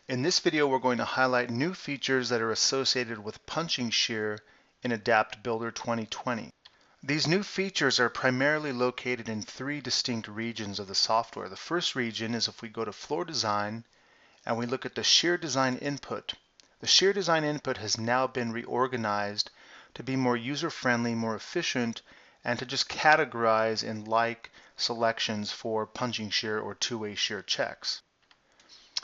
In this video, we're going to highlight new features that are associated with punching shear in Adapt Builder 2020. These new features are primarily located in three distinct regions of the software. The first region is if we go to Floor Design and we look at the Shear Design input. The Shear Design input has now been reorganized to be more user-friendly, more efficient, and to just categorize in like selections for punching shear or two-way shear checks.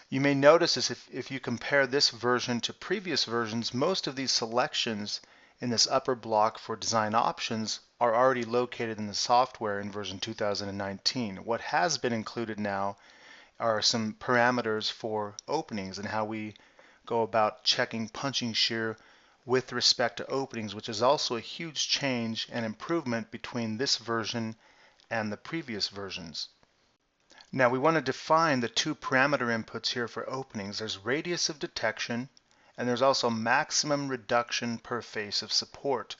You may notice this if you compare this version to previous versions, most of these selections in this upper block for design options are already located in the software in version 2019. What has been included now are some parameters for openings and how we go about checking punching shear with respect to openings, which is also a huge change and improvement between this version and the previous versions. Now we want to define the two parameter inputs here for openings. There's radius of detection and there's also maximum reduction per face of support.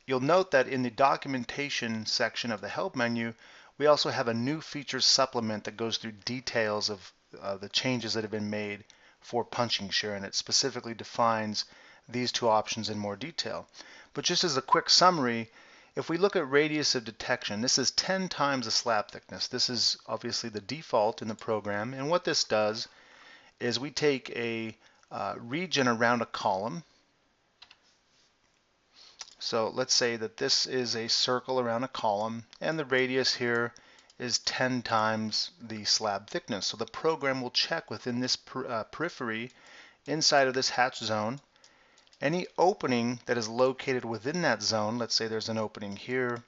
You'll note that in the documentation section of the help menu, we also have a new features supplement that goes through details of the changes that have been made for punching shear, and it specifically defines these two options in more detail. But just as a quick summary, if we look at radius of detection, this is 10 times the slab thickness. This is obviously the default in the program, and what this does is we take a region around a column. So let's say that this is a circle around a column, and the radius here is 10 times the slab thickness. So the program will check within this periphery inside of this hatch zone any opening that is located within that zone. Let's say there's an opening here.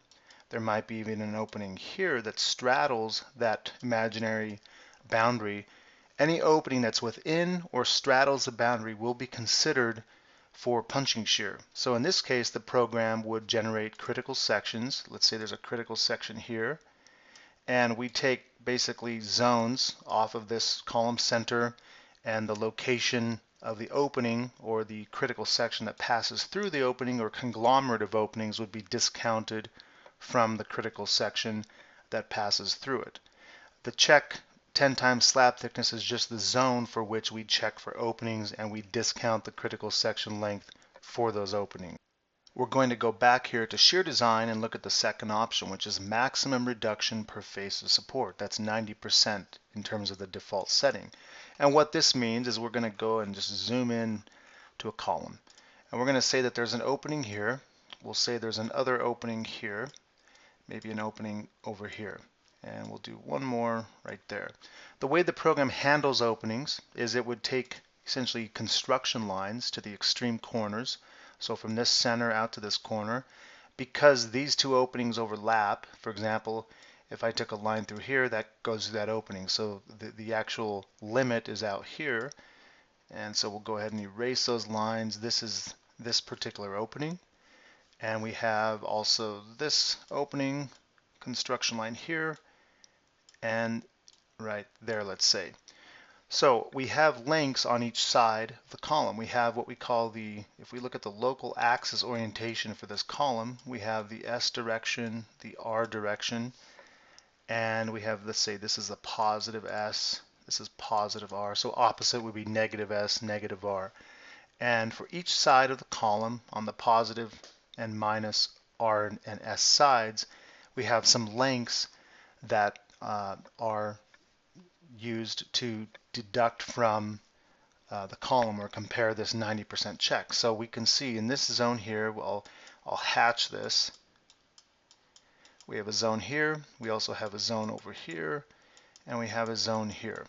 There might be even an opening here that straddles that imaginary boundary. Any opening that's within or straddles the boundary will be considered for punching shear. So in this case, the program would generate critical sections. Let's say there's a critical section here, and we take basically zones off of this column center, and the location of the opening or the critical section that passes through the opening or conglomerate of openings would be discounted from the critical section that passes through it. The check 10 times slab thickness is just the zone for which we check for openings, and we discount the critical section length for those openings. We're going to go back here to Shear Design and look at the second option, which is maximum reduction per face of support. That's 90% in terms of the default setting. And what this means is we're going to go and just zoom in to a column. And we're going to say that there's an opening here. We'll say there's another opening here, maybe an opening over here. And we'll do one more right there. The way the program handles openings is it would take essentially construction lines to the extreme corners. So from this center out to this corner, because these two openings overlap, for example, if I took a line through here, that goes to that opening. So the actual limit is out here. And so we'll go ahead and erase those lines. This is this particular opening. And we have also this opening, construction line here, and right there, let's say. So we have lengths on each side of the column. We have what we call if we look at the local axis orientation for this column, we have the S direction, the R direction, and we have, let's say this is a positive S, this is positive R, so opposite would be negative S, negative R. And for each side of the column, on the positive and minus R and S sides, we have some lengths that are used to deduct from the column or compare this 90% check. So we can see in this zone here, I'll hatch this. We have a zone here, we also have a zone over here, and we have a zone here.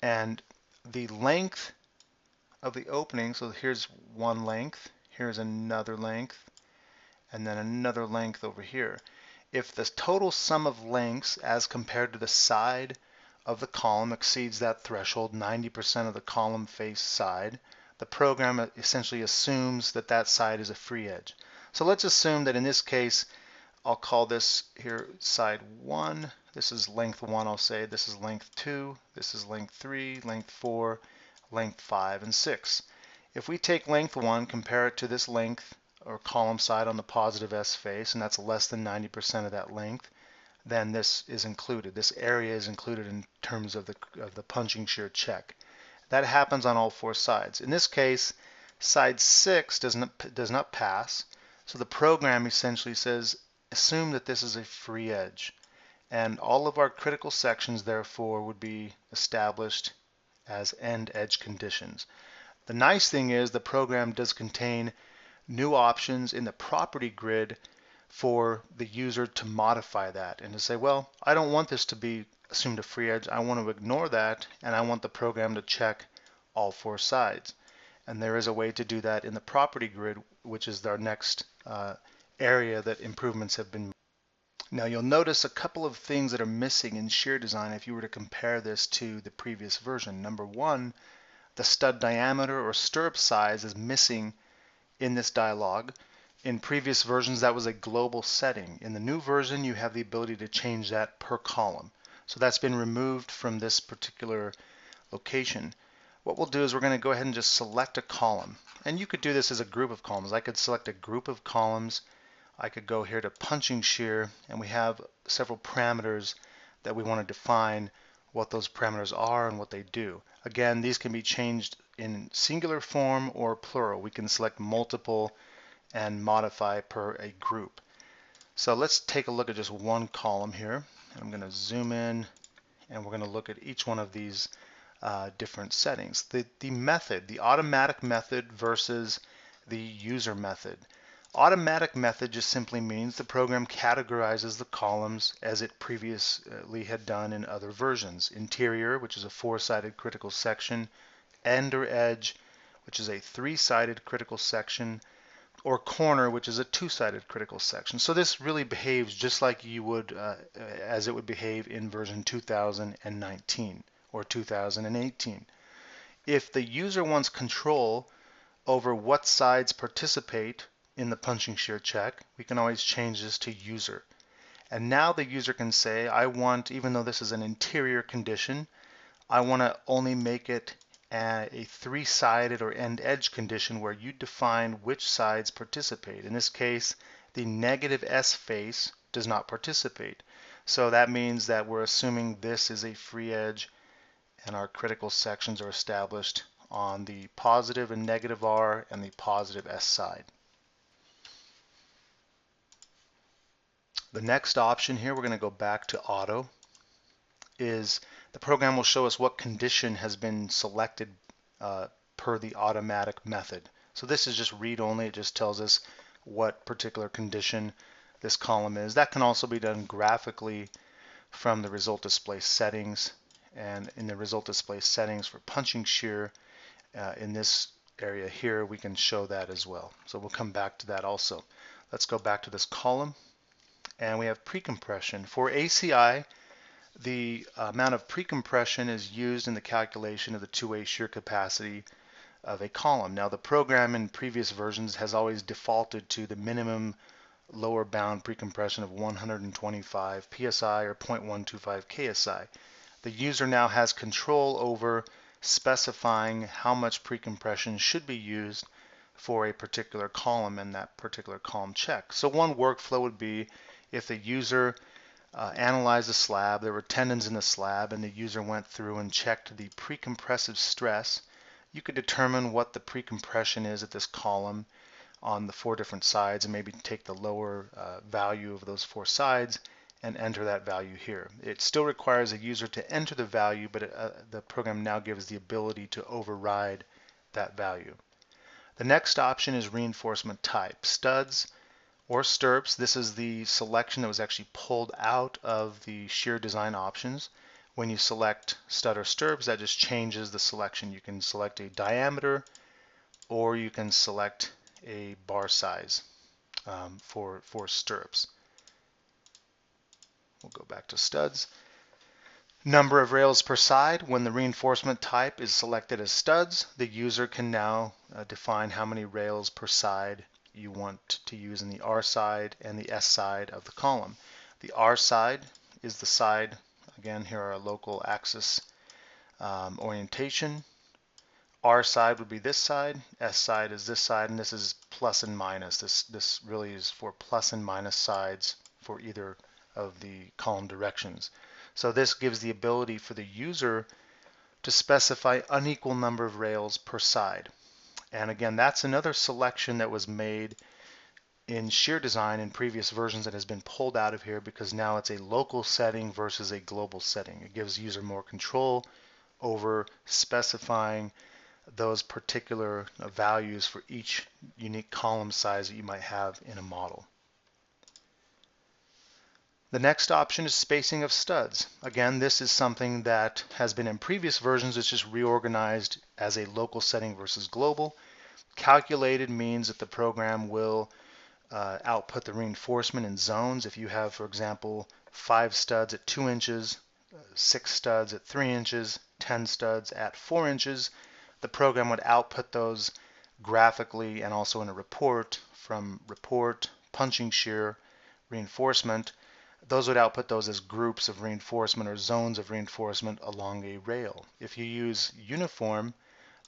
And the length of the opening, so here's one length, here's another length, and then another length over here. If the total sum of lengths as compared to the side of the column exceeds that threshold, 90% of the column face side, the program essentially assumes that that side is a free edge. So let's assume that in this case, I'll call this here side 1. This is length 1, I'll say. This is length 2. This is length 3, length 4, length 5, and 6. If we take length 1, compare it to this length or column side on the positive S face, and that's less than 90% of that length, then this is included. This area is included in terms of the punching shear check. That happens on all four sides. In this case, side 6 does not pass, so the program essentially says assume that this is a free edge, and all of our critical sections therefore would be established as end edge conditions. The nice thing is the program does contain new options in the property grid for the user to modify that and to say, well, I don't want this to be assumed a free edge. I want to ignore that, and I want the program to check all four sides. And there is a way to do that in the property grid, which is our next area that improvements have been made. Now you'll notice a couple of things that are missing in Shear design if you were to compare this to the previous version. Number one, the stud diameter or stirrup size is missing in this dialog. In previous versions, that was a global setting. In the new version, you have the ability to change that per column. So that's been removed from this particular location. What we'll do is we're going to go ahead and just select a column. And you could do this as a group of columns. I could select a group of columns. I could go here to punching shear, and we have several parameters that we want to define what those parameters are and what they do. Again, these can be changed in singular form or plural. We can select multiple and modify per a group. So let's take a look at just one column here. I'm going to zoom in, and we're going to look at each one of these different settings. The method, the automatic method versus the user method. Automatic method just simply means the program categorizes the columns as it previously had done in other versions. Interior, which is a four-sided critical section, end or edge, which is a three-sided critical section, or corner, which is a two-sided critical section. So this really behaves just like you would, as it would behave in version 2019 or 2018. If the user wants control over what sides participate in the punching shear check, we can always change this to user. And now the user can say, I want, even though this is an interior condition, I want to only make it a three-sided or end edge condition where you define which sides participate. In this case, the negative S face does not participate. So that means that we're assuming this is a free edge and our critical sections are established on the positive and negative R and the positive S side. The next option here, we're going to go back to auto, is the program will show us what condition has been selected per the automatic method. So this is just read only. It just tells us what particular condition this column is. That can also be done graphically from the result display settings. And in the result display settings for punching shear, in this area here, we can show that as well. So we'll come back to that also. Let's go back to this column, and we have precompression. For ACI, the amount of precompression is used in the calculation of the two-way shear capacity of a column. Now the program in previous versions has always defaulted to the minimum lower bound precompression of 125 psi or 0.125 ksi. The user now has control over specifying how much precompression should be used for a particular column and that particular column check. So one workflow would be if the user analyzed the slab, there were tendons in the slab, and the user went through and checked the precompressive stress, you could determine what the precompression is at this column on the four different sides and maybe take the lower value of those four sides and enter that value here. It still requires a user to enter the value, but the program now gives the ability to override that value. The next option is reinforcement type. Studs or stirrups. This is the selection that was actually pulled out of the shear design options. When you select stud or stirrups, that just changes the selection. You can select a diameter or you can select a bar size for stirrups. We'll go back to studs. Number of rails per side. When the reinforcement type is selected as studs, the user can now define how many rails per side you want to use in the R side and the S side of the column. The R side is the side, again here are our local axis orientation. R side would be this side, S side is this side, and this is plus and minus. This really is for plus and minus sides for either of the column directions. So this gives the ability for the user to specify unequal number of rails per side. And again, that's another selection that was made in Shear design in previous versions that has been pulled out of here because now it's a local setting versus a global setting. It gives user more control over specifying those particular values for each unique column size that you might have in a model. The next option is spacing of studs. Again, this is something that has been in previous versions. It's just reorganized as a local setting versus global. Calculated means that the program will output the reinforcement in zones. If you have, for example, 5 studs at 2 inches, 6 studs at 3 inches, 10 studs at 4 inches, the program would output those graphically and also in a report from report, punching shear, reinforcement. Those would output those as groups of reinforcement or zones of reinforcement along a rail. If you use uniform,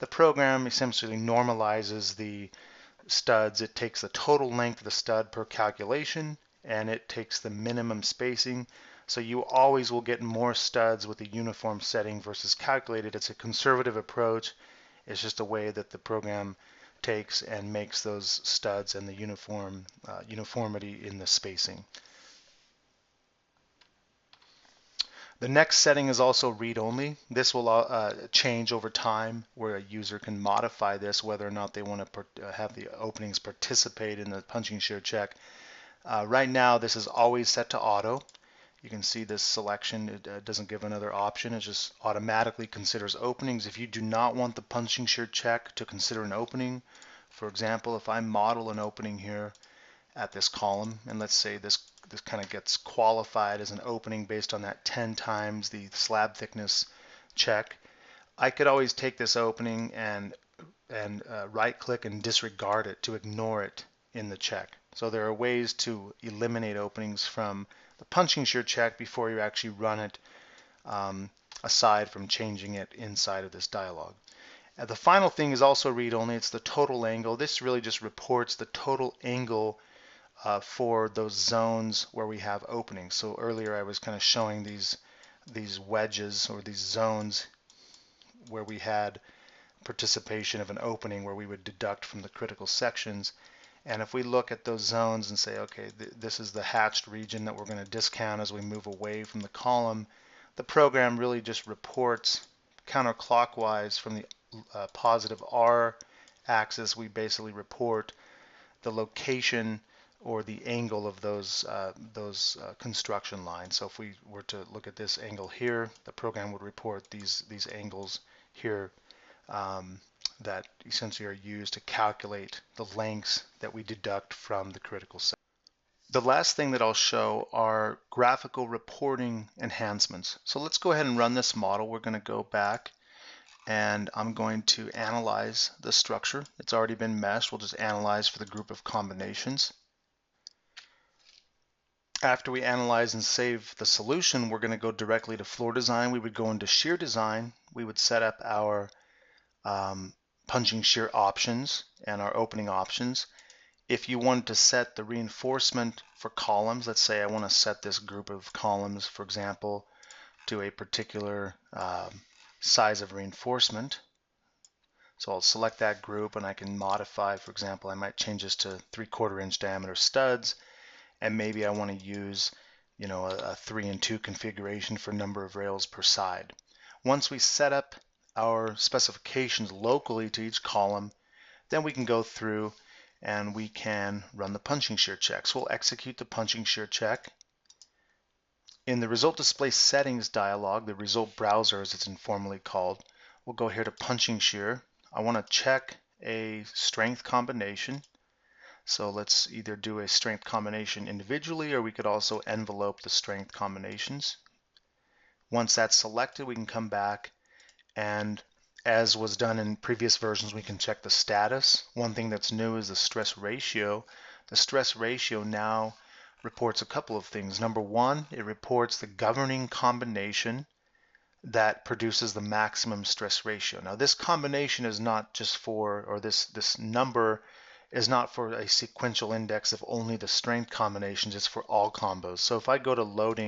the program essentially normalizes the studs. It takes the total length of the stud per calculation and it takes the minimum spacing. So you always will get more studs with a uniform setting versus calculated. It's a conservative approach. It's just a way that the program takes and makes those studs and the uniformity in the spacing. The next setting is also read-only. This will change over time where a user can modify this whether or not they want to have the openings participate in the punching shear check. Right now this is always set to auto. You can see this selection, it doesn't give another option. It just automatically considers openings. If you do not want the punching shear check to consider an opening, for example, if I model an opening here at this column, and let's say this kind of gets qualified as an opening based on that 10 times the slab thickness check, I could always take this opening and right click and disregard it to ignore it in the check. So there are ways to eliminate openings from the punching shear check before you actually run it, aside from changing it inside of this dialog. The final thing is also read only. It's the total angle. This really just reports the total angle for those zones where we have openings. So earlier I was kind of showing these wedges or these zones where we had participation of an opening where we would deduct from the critical sections. And if we look at those zones and say, okay, this is the hatched region that we're going to discount as we move away from the column, the program really just reports counterclockwise from the positive R axis. We basically report the location or the angle of those construction lines. So if we were to look at this angle here, the program would report these angles here that essentially are used to calculate the lengths that we deduct from the critical section. The last thing that I'll show are graphical reporting enhancements. So let's go ahead and run this model. We're going to go back and I'm going to analyze the structure. It's already been meshed. We'll just analyze for the group of combinations. After we analyze and save the solution, we're going to go directly to floor design. We would go into shear design. We would set up our punching shear options and our opening options. If you wanted to set the reinforcement for columns, let's say I want to set this group of columns, for example, to a particular size of reinforcement. So I'll select that group and I can modify, for example, I might change this to 3/4 inch diameter studs, and maybe I want to use, you know, a 3 and 2 configuration for number of rails per side. Once we set up our specifications locally to each column, then we can go through and we can run the punching shear check. So we'll execute the punching shear check. In the result display settings dialog, the result browser as it's informally called, we'll go here to punching shear. I want to check a strength combination. So let's either do a strength combination individually, or we could also envelope the strength combinations. Once that's selected, we can come back, and as was done in previous versions, we can check the status. One thing that's new is the stress ratio. The stress ratio now reports a couple of things. Number one, it reports the governing combination that produces the maximum stress ratio. Now this combination is not just for, or this number is not for a sequential index of only the strength combinations, it's for all combos. So if I go to load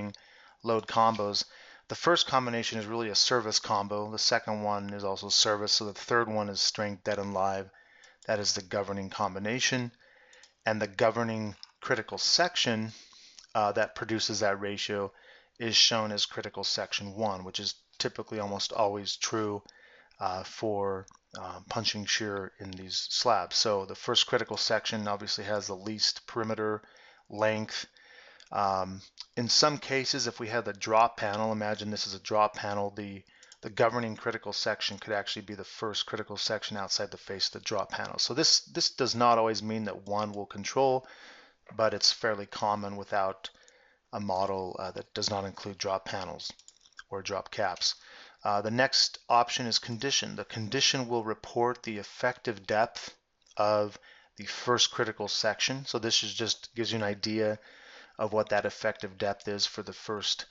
combos, The first combination is really a service combo. The second one is also service. So the third one is strength, dead, and live. That is the governing combination. And the governing critical section that produces that ratio is shown as critical section 1, which is typically almost always true for punching shear in these slabs. So the first critical section obviously has the least perimeter length. In some cases, if we had the drop panel, imagine this is a drop panel, the governing critical section could actually be the first critical section outside the face of the drop panel. So this does not always mean that one will control, but it's fairly common without a model that does not include drop panels or drop caps. The next option is condition. The condition will report the effective depth of the first critical section. So this is just gives you an idea of what that effective depth is for the first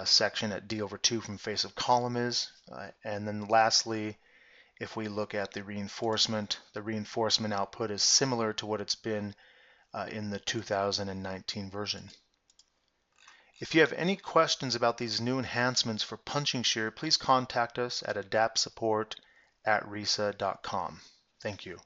section at d/2 from face of column is. And then lastly, if we look at the reinforcement output is similar to what it's been in the 2019 version. If you have any questions about these new enhancements for punching shear, please contact us at adaptsupport@risa.com. Thank you.